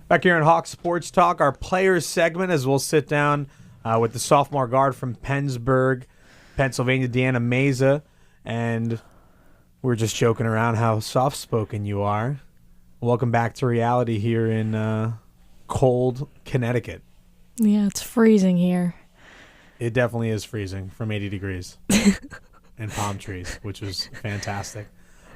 Back here in Hawk Sports Talk, our players segment, as we'll sit down with the sophomore guard from Pennsburg, Pennsylvania, Deanna Mayza, and we're just joking around how soft-spoken you are. Welcome back to reality here in cold Connecticut. Yeah, it's freezing here. It definitely is freezing from 80 degrees and palm trees, which was fantastic.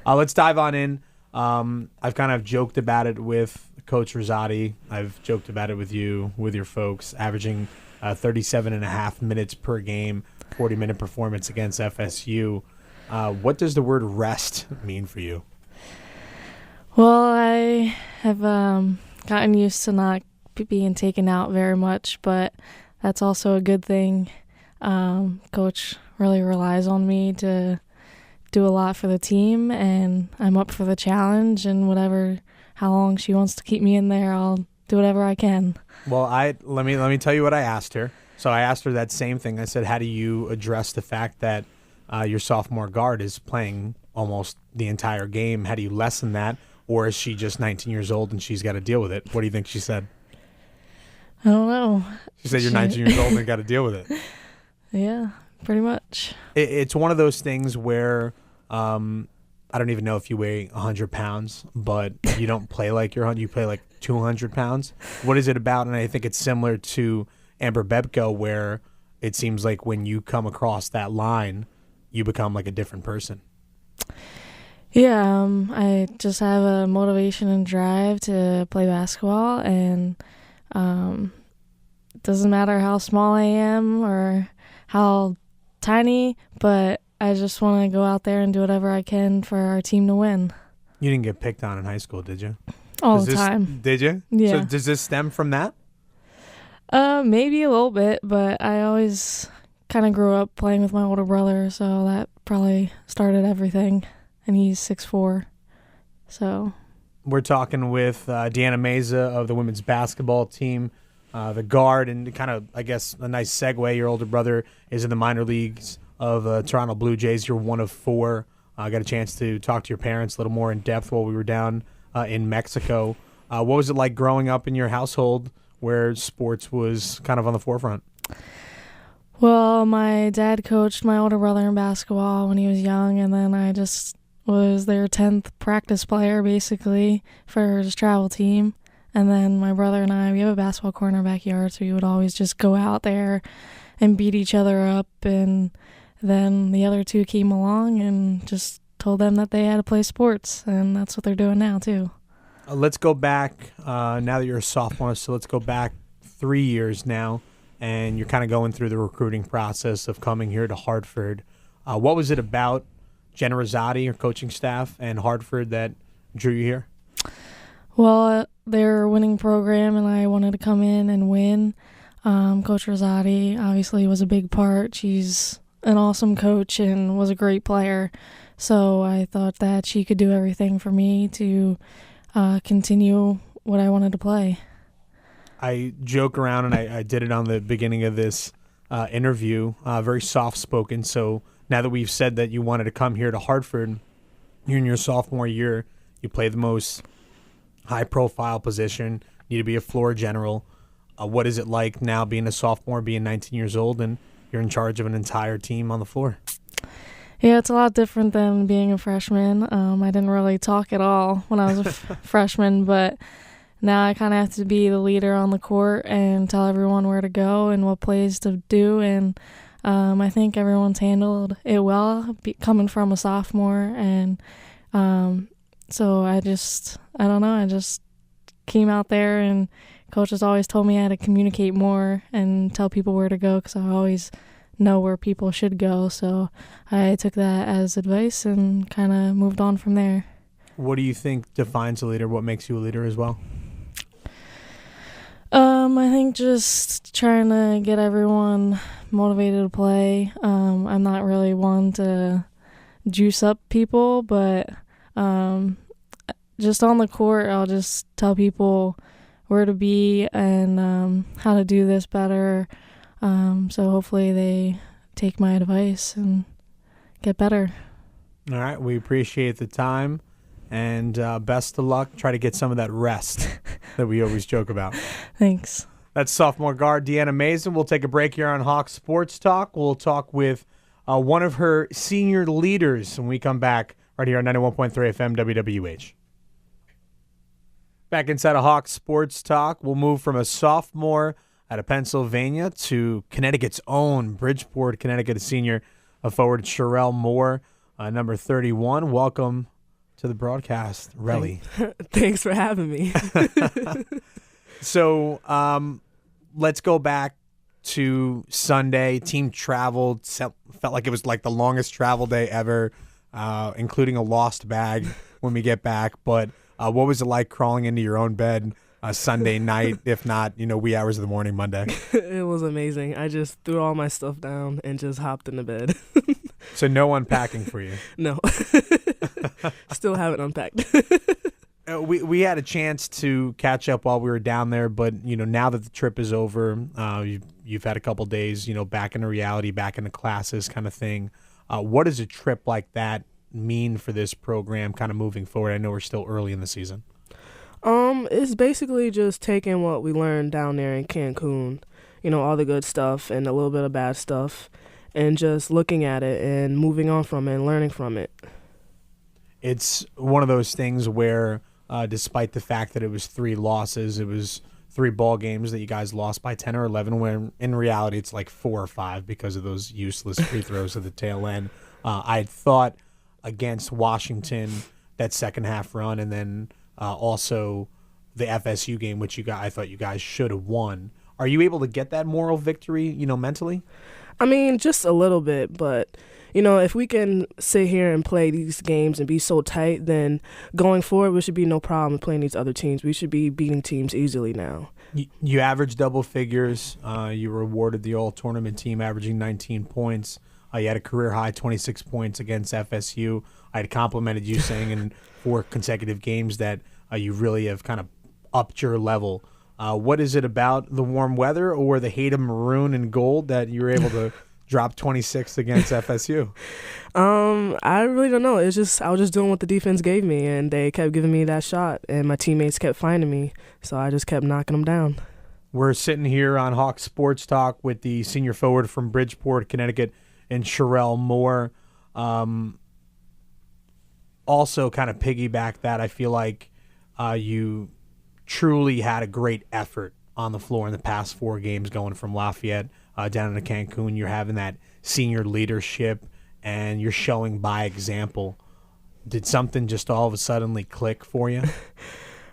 Let's dive on in. I've kind of joked about it with Coach Rizzotti. I've joked about it with you, with your folks, averaging 37 and a half minutes per game, 40-minute performance against FSU. What does the word rest mean for you? Well, I have gotten used to not being taken out very much, but that's also a good thing. Coach really relies on me to do a lot for the team, and I'm up for the challenge, and how long she wants to keep me in there, I'll do whatever I can. Well, let me tell you what I asked her. So I asked her that same thing. I said, how do you address the fact that your sophomore guard is playing almost the entire game? How do you lessen that? Or is she just 19 years old and she's got to deal with it? What do you think she said? I don't know. She said you're 19 years old and got to deal with it. Yeah, pretty much. It's one of those things where I don't even know if you weigh 100 pounds, but you don't play like you're 100. You play like 200 pounds. What is it about? And I think it's similar to Amber Bebko, where it seems like when you come across that line, you become like a different person. Yeah, I just have a motivation and drive to play basketball, and it doesn't matter how small I am or how tiny, but I just want to go out there and do whatever I can for our team to win. You didn't get picked on in high school, did you? All the time. Did you? Yeah. So does this stem from that? Maybe a little bit, but I always kind of grew up playing with my older brother, so that probably started everything. And he's 6'4", so. We're talking with Deanna Mayza of the women's basketball team, the guard, and kind of, I guess, a nice segue. Your older brother is in the minor leagues of Toronto Blue Jays. You're one of four. I got a chance to talk to your parents a little more in depth while we were down in Mexico. What was it like growing up in your household where sports was kind of on the forefront? Well, my dad coached my older brother in basketball when he was young, and then I just was their 10th practice player, basically, for his travel team. And then my brother and I, we have a basketball court in our backyard, so we would always just go out there and beat each other up. And then the other two came along and just told them that they had to play sports, and that's what they're doing now, too. Let's go back, now that you're a sophomore, so let's go back 3 years now, and you're kind of going through the recruiting process of coming here to Hartford. What was it about Jen Rizzotti, your coaching staff, and Hartford that drew you here? Well, they're a winning program, and I wanted to come in and win. Coach Rizzotti obviously was a big part. She's an awesome coach and was a great player. So I thought that she could do everything for me to continue what I wanted to play. I joke around, and I did it on the beginning of this interview, very soft-spoken. So now that we've said that you wanted to come here to Hartford, you're in your sophomore year, you play the most high-profile position, need to be a floor general. What is it like now being a sophomore, being 19 years old, and you're in charge of an entire team on the floor? Yeah, it's a lot different than being a freshman. I didn't really talk at all when I was a freshman, but now I kind of have to be the leader on the court and tell everyone where to go and what plays to do, and I think everyone's handled it well, coming from a sophomore, and so I don't know, I just came out there, and Coach has always told me how to communicate more and tell people where to go, because I always know where people should go, so I took that as advice and kind of moved on from there. What do you think defines a leader? What makes you a leader as well? I think just trying to get everyone motivated to play. I'm not really one to juice up people, but just on the court, I'll just tell people where to be and how to do this better. So hopefully they take my advice and get better. All right. We appreciate the time. And best of luck. Try to get some of that rest that we always joke about. Thanks. That's sophomore guard Deanna Mayza. We'll take a break here on Hawks Sports Talk. We'll talk with one of her senior leaders when we come back right here on 91.3 FM WWH. Back inside of Hawks Sports Talk, we'll move from a sophomore out of Pennsylvania to Connecticut's own Bridgeport, Connecticut senior forward Cherelle Moore, number 31. Welcome to the broadcast, Relly. Thanks for having me. So let's go back to Sunday. Team traveled. Felt like it was like the longest travel day ever, including a lost bag when we get back. But what was it like crawling into your own bed Sunday night, if not, wee hours of the morning Monday? It was amazing. I just threw all my stuff down and just hopped into bed. So no unpacking for you? No. Still haven't unpacked. We had a chance to catch up while we were down there, but now that the trip is over, you've had a couple days, back into reality, back into classes, kind of thing. What does a trip like that mean for this program, kind of moving forward? I know we're still early in the season. It's basically just taking what we learned down there in Cancun, all the good stuff and a little bit of bad stuff, and just looking at it and moving on from it and learning from it. It's one of those things where, despite the fact that it was 3 losses, it was 3 ball games that you guys lost by 10 or 11, when in reality it's like 4 or 5 because of those useless free throws at the tail end. I had thought against Washington, that second half run, and then also the FSU game, which I thought you guys should have won. Are you able to get that moral victory, mentally? I mean, just a little bit, but if we can sit here and play these games and be so tight, then going forward, we should be no problem playing these other teams. We should be beating teams easily now. You averaged double figures. You were awarded the all-tournament team, averaging 19 points. You had a career-high 26 points against FSU. I had complimented you saying in 4 consecutive games that you really have kind of upped your level. What is it about the warm weather or the hate of maroon and gold that you were able to drop 26 against FSU? I really don't know. It's just I was just doing what the defense gave me, and they kept giving me that shot, and my teammates kept finding me, so I just kept knocking them down. We're sitting here on Hawks Sports Talk with the senior forward from Bridgeport, Connecticut, and Cherelle Moore. Also kind of piggyback that, I feel like you truly had a great effort on the floor in the past 4 games, going from Lafayette down into Cancun. You're having that senior leadership, and you're showing by example. Did something just all of a sudden click for you?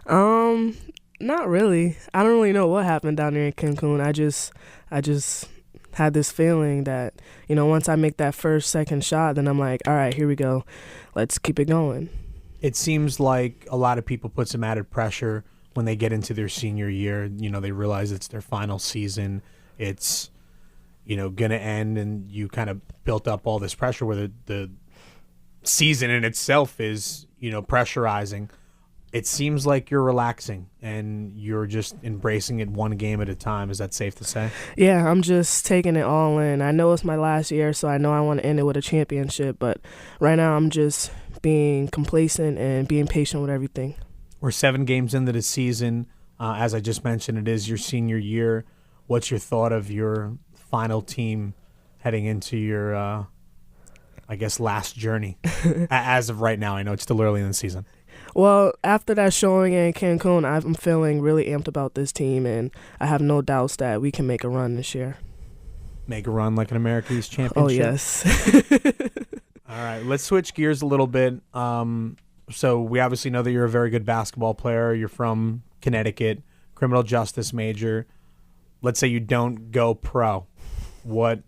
Not really. I don't really know what happened down there in Cancun. I just had this feeling that, once I make that second shot, then I'm like, all right, here we go. Let's keep it going. It seems like a lot of people put some added pressure when they get into their senior year. They realize it's their final season. It's, going to end, and you kind of built up all this pressure where the season in itself is, pressurizing. It seems like you're relaxing and you're just embracing it one game at a time. Is that safe to say? Yeah, I'm just taking it all in. I know it's my last year, so I know I want to end it with a championship, but right now I'm just being complacent and being patient with everything. We're 7 games into the season. As I just mentioned, it is your senior year. What's your thought of your final team heading into your, last journey? As of right now, I know it's still early in the season. Well, after that showing in Cancun, I'm feeling really amped about this team, and I have no doubts that we can make a run this year. Make a run like an American East championship? Oh, yes. All right, let's switch gears a little bit. So we obviously know that you're a very good basketball player. You're from Connecticut, criminal justice major. Let's say you don't go pro. What,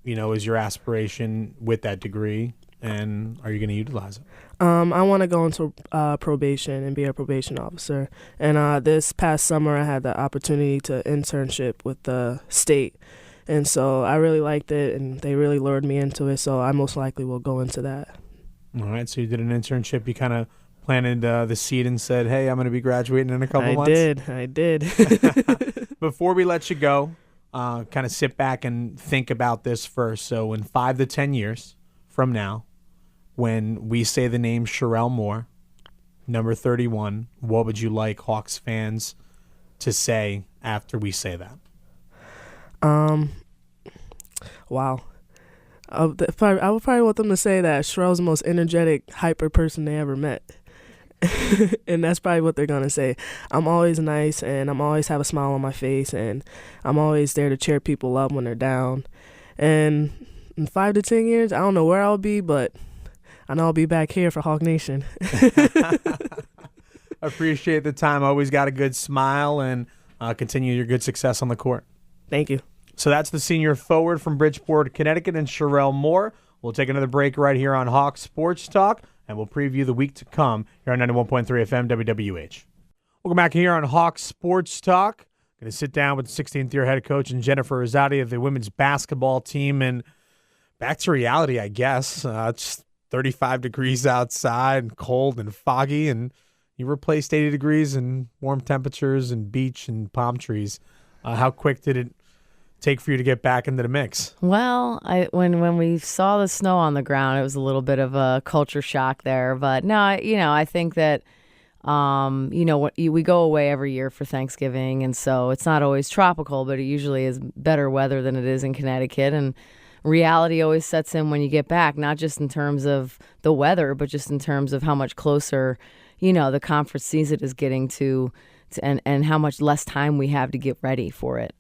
is your aspiration with that degree, and are you going to utilize it? I want to go into probation and be a probation officer. And this past summer, I had the opportunity to internship with the state. And so I really liked it, and they really lured me into it, so I most likely will go into that. All right, so you did an internship. You kind of planted the seed and said, hey, I'm going to be graduating in a couple months. I did. Before we let you go, kind of sit back and think about this first. So in 5 to 10 years from now, when we say the name Cherelle Moore, number 31. What would you like Hawks fans to say after we say that? Wow. I would probably want them to say that Cherelle's the most energetic, hyper person they ever met. And that's probably what they're going to say. I'm always nice, and I'm always have a smile on my face, and I'm always there to cheer people up when they're down. And in 5 to 10 years, I don't know where I'll be, but I know I'll be back here for Hawk Nation. Appreciate the time. Always got a good smile, and continue your good success on the court. Thank you. So that's the senior forward from Bridgeport, Connecticut, and Cherelle Moore. We'll take another break right here on Hawks Sports Talk, and we'll preview the week to come here on 91.3 FM WWH. Welcome back here on Hawks Sports Talk. Going to sit down with the 16th-year head coach and Jen Rizzotti of the women's basketball team. And back to reality, I guess. It's 35 degrees outside and cold and foggy, and you replaced 80 degrees and warm temperatures and beach and palm trees. How quick did it take for you to get back into the mix? Well, when we saw the snow on the ground, it was a little bit of a culture shock there. But no, I think that we go away every year for Thanksgiving, and so it's not always tropical, but it usually is better weather than it is in Connecticut. And reality always sets in when you get back, not just in terms of the weather, but just in terms of how much closer, the conference season is getting to. And how much less time we have to get ready for it.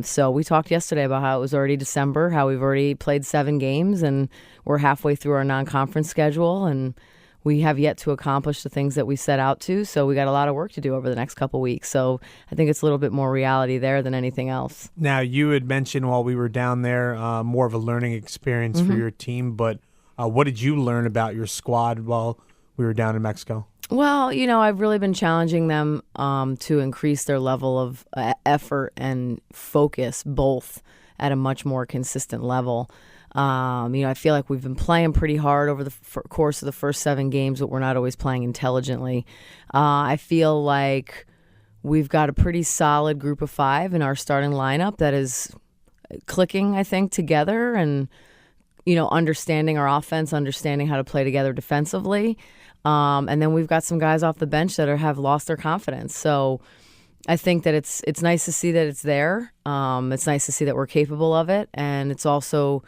So we talked yesterday about how it was already December, how we've already played 7 games, and we're halfway through our non-conference schedule, and we have yet to accomplish the things that we set out to. So we got a lot of work to do over the next couple weeks. So I think it's a little bit more reality there than anything else. Now, you had mentioned while we were down there more of a learning experience for your team, but what did you learn about your squad while we were down in Mexico? Well, I've really been challenging them to increase their level of effort and focus, both at a much more consistent level. I feel like we've been playing pretty hard over the course of the first 7 games, but we're not always playing intelligently. I feel like we've got a pretty solid group of 5 in our starting lineup that is clicking, I think, together and, understanding our offense, understanding how to play together defensively. And then we've got some guys off the bench that have lost their confidence. So I think that it's nice to see that it's there. It's nice to see that we're capable of it. And it's also,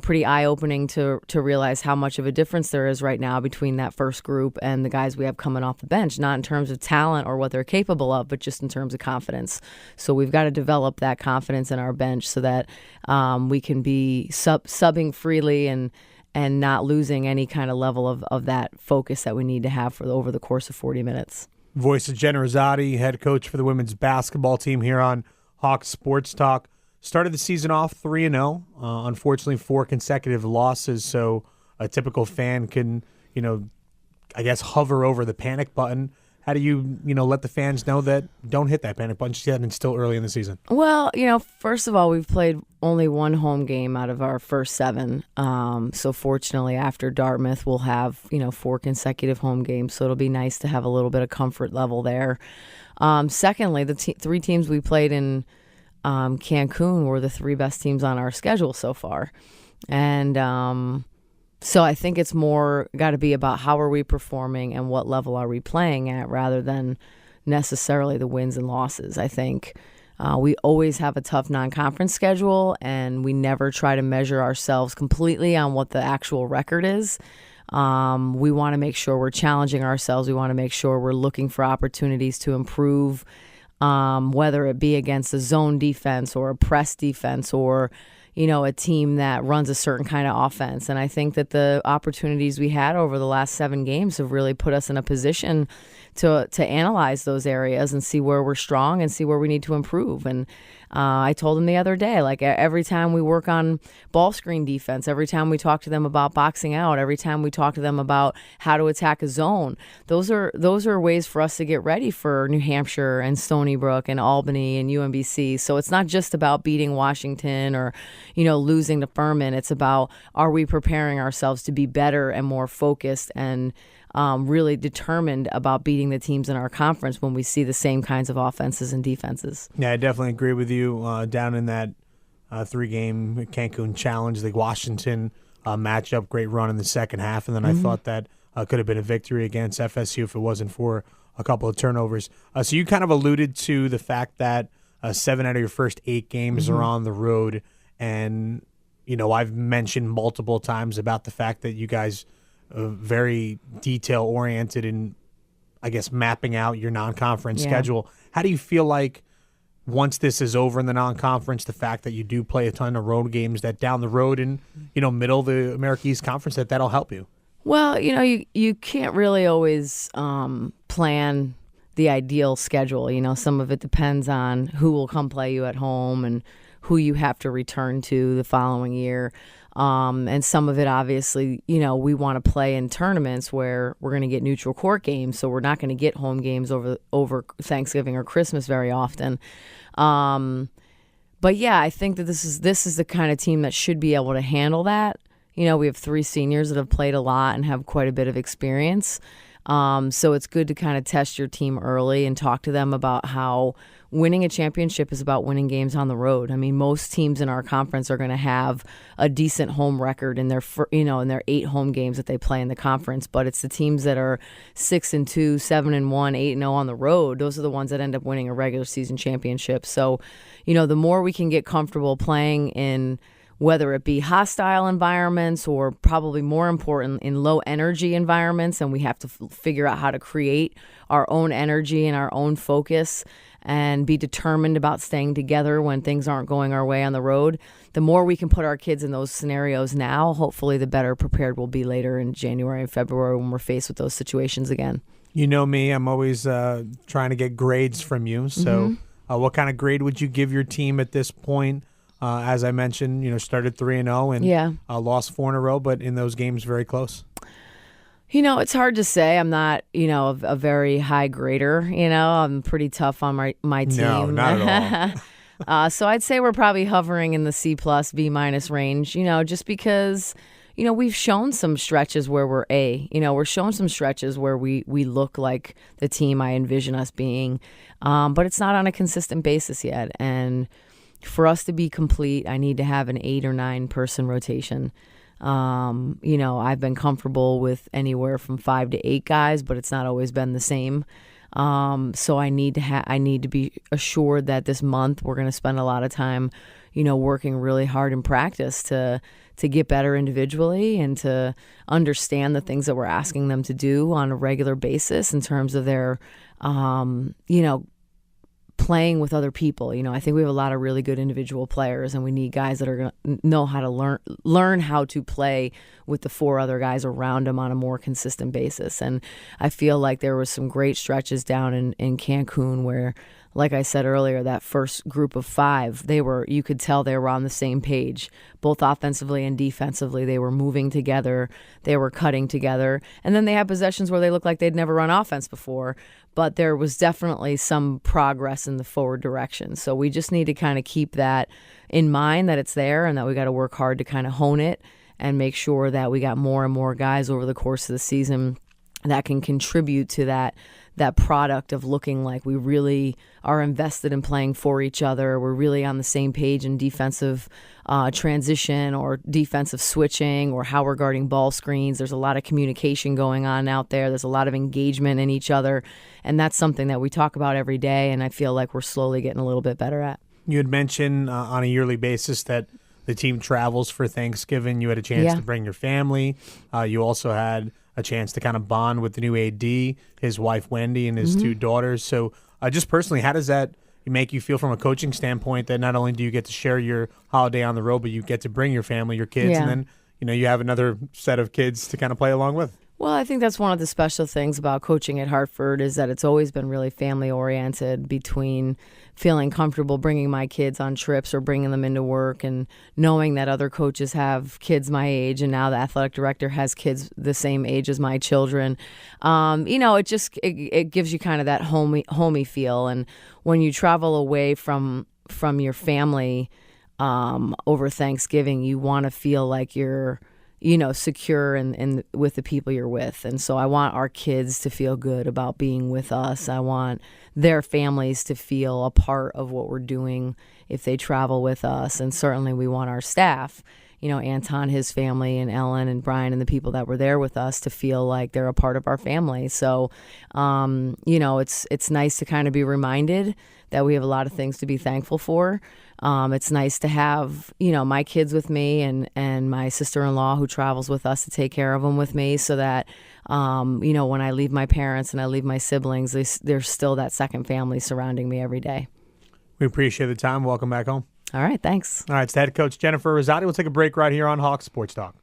pretty eye-opening to realize how much of a difference there is right now between that first group and the guys we have coming off the bench, not in terms of talent or what they're capable of, but just in terms of confidence. So we've got to develop that confidence in our bench so that we can be subbing freely and not losing any kind of level of that focus that we need to have over the course of 40 minutes. Voice of Jen Rizzotti, head coach for the women's basketball team here on Hawks Sports Talk. Started the season off 3-0. Unfortunately, 4 consecutive losses, so a typical fan can, hover over the panic button. How do you, let the fans know that don't hit that panic button just yet and it's still early in the season? Well, first of all, we've played only 1 home game out of our first 7. So fortunately, after Dartmouth, we'll have, 4 consecutive home games. So it'll be nice to have a little bit of comfort level there. Secondly, the 3 teams we played in Cancun were the 3 best teams on our schedule so far. And so I think it's more got to be about how are we performing and what level are we playing at rather than necessarily the wins and losses. I think we always have a tough non-conference schedule, and we never try to measure ourselves completely on what the actual record is. We want to make sure we're challenging ourselves. We want to make sure we're looking for opportunities to improve, whether it be against a zone defense or a press defense or a team that runs a certain kind of offense. And I think that the opportunities we had over the last 7 games have really put us in a position to analyze those areas and see where we're strong and see where we need to improve. And I told them the other day, like every time we work on ball screen defense, every time we talk to them about boxing out, every time we talk to them about how to attack a zone, those are ways for us to get ready for New Hampshire and Stony Brook and Albany and UMBC. So it's not just about beating Washington or, losing to Furman. It's about, are we preparing ourselves to be better and more focused and really determined about beating the teams in our conference when we see the same kinds of offenses and defenses. Yeah, I definitely agree with you. Down in that 3-game Cancun Challenge, the Washington matchup, great run in the second half. And then I thought that could have been a victory against FSU if it wasn't for a couple of turnovers. So you kind of alluded to the fact that 7 out of your first 8 games are on the road. And, I've mentioned multiple times about the fact that you guys are very detail-oriented in, I guess, mapping out your non-conference schedule. How do you feel like once this is over in the non-conference, the fact that you do play a ton of road games, that down the road in, middle of the America East Conference, that'll help you? Well, you can't really always plan the ideal schedule. Some of it depends on who will come play you at home and who you have to return to the following year. And some of it, obviously, we want to play in tournaments where we're going to get neutral court games, so we're not going to get home games over Thanksgiving or Christmas very often. But yeah, I think that this is the kind of team that should be able to handle that. We have 3 seniors that have played a lot and have quite a bit of experience. So it's good to kind of test your team early and talk to them about how winning a championship is about winning games on the road. I mean, most teams in our conference are going to have a decent home record in their in their 8 home games that they play in the conference, but it's the teams that are 6-2, 7-1, 8-0 on the road. Those are the ones that end up winning a regular season championship. So, the more we can get comfortable playing in, whether it be hostile environments or probably more important in low energy environments, and we have to figure out how to create our own energy and our own focus and be determined about staying together when things aren't going our way on the road. The more we can put our kids in those scenarios now, hopefully the better prepared we'll be later in January and February when we're faced with those situations again. You know me, I'm always trying to get grades from you. So what kind of grade would you give your team at this point? As I mentioned, started 3-0 and lost 4 in a row, but in those games very close. It's hard to say. I'm not, a very high grader. I'm pretty tough on my team. No, not at all. So I'd say we're probably hovering in the C+, B- range, just because, we've shown some stretches where we're A. We're showing some stretches where we look like the team I envision us being. But it's not on a consistent basis yet. And for us to be complete, I need to have an 8 or 9 person rotation. I've been comfortable with anywhere from 5 to 8 guys, but it's not always been the same. So I need to be assured that this month we're going to spend a lot of time, working really hard in practice to get better individually and to understand the things that we're asking them to do on a regular basis in terms of their, playing with other people. I think we have a lot of really good individual players, and we need guys that are going to know how to learn how to play with the 4 other guys around them on a more consistent basis. And I feel like there was some great stretches down in Cancun where, like I said earlier, that first group of 5, you could tell they were on the same page, both offensively and defensively. They were moving together, they were cutting together, and then they had possessions where they looked like they'd never run offense before, but there was definitely some progress in the forward direction. So we just need to kind of keep that in mind, that it's there and that we got to work hard to kind of hone it and make sure that we got more and more guys over the course of the season that can contribute to that product of looking like we really are invested in playing for each other. We're really on the same page in defensive transition or defensive switching or how we're guarding ball screens. There's a lot of communication going on out there. There's a lot of engagement in each other. And that's something that we talk about every day, and I feel like we're slowly getting a little bit better at. You had mentioned on a yearly basis that the team travels for Thanksgiving. You had a chance to bring your family. You also had a chance to kind of bond with the new AD, his wife Wendy, and his 2 daughters. So just personally, how does that make you feel from a coaching standpoint, that not only do you get to share your holiday on the road, but you get to bring your family, your kids, and then you have another set of kids to kind of play along with? Well, I think that's one of the special things about coaching at Hartford is that it's always been really family-oriented, between feeling comfortable bringing my kids on trips or bringing them into work and knowing that other coaches have kids my age, and now the athletic director has kids the same age as my children. It gives you kind of that homey feel. And when you travel away from your family over Thanksgiving, you want to feel like you're secure and with the people you're with. And so I want our kids to feel good about being with us. I want their families to feel a part of what we're doing if they travel with us. And certainly we want our staff, Anton, his family, and Ellen and Brian and the people that were there with us to feel like they're a part of our family. So, it's nice to kind of be reminded that we have a lot of things to be thankful for. It's nice to have, my kids with me and my sister-in-law who travels with us to take care of them with me so that, when I leave my parents and I leave my siblings, there's still that second family surrounding me every day. We appreciate the time. Welcome back home. All right, thanks. All right, it's the head coach, Jennifer Rizzotti. We'll take a break right here on Hawks Sports Talk.